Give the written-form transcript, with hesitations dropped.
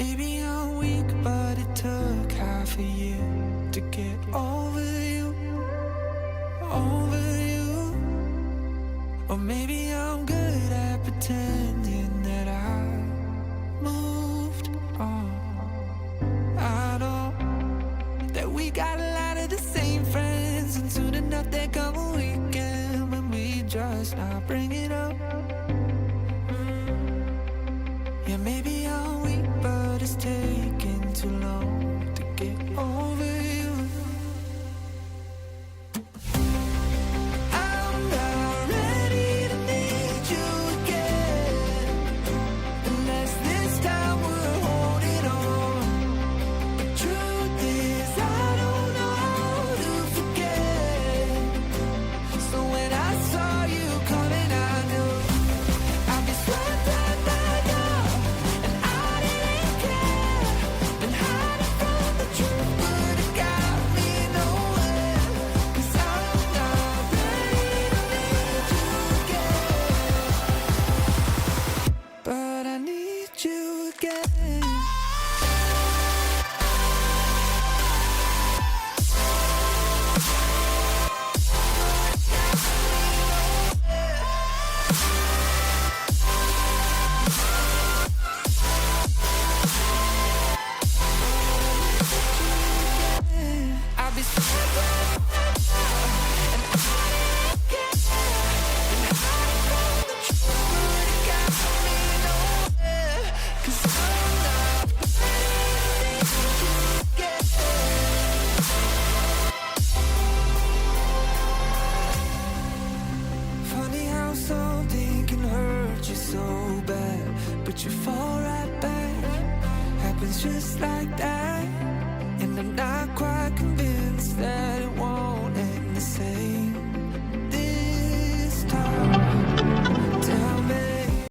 Maybe I'm weak, but it took half a year to get over you, over you. Or maybe I'm good at pretending that I moved on. I know that we got a lot of the same friends, and soon enough there come a weekend when we just not bring it up. Yeah, maybe I'm weak, but it's taking too long to get over you. I'm not ready to need you again, unless this time we're holding on. The truth is I don't know how to forget. So when I saw you coming, I knew I'd be swept up by love, and I didn't care. Been hiding from the truth, but it got me nowhere. 'Cause I'm not ready to need you again, but I need you again. I'll be swept up and I didn't care. Been hiding from the truth, but it got me nowhere. 'Cause I'm not ready to need you again. Funny how something can hurt you so bad, but you fall right back. Happens just like that. And I'm not quite convinced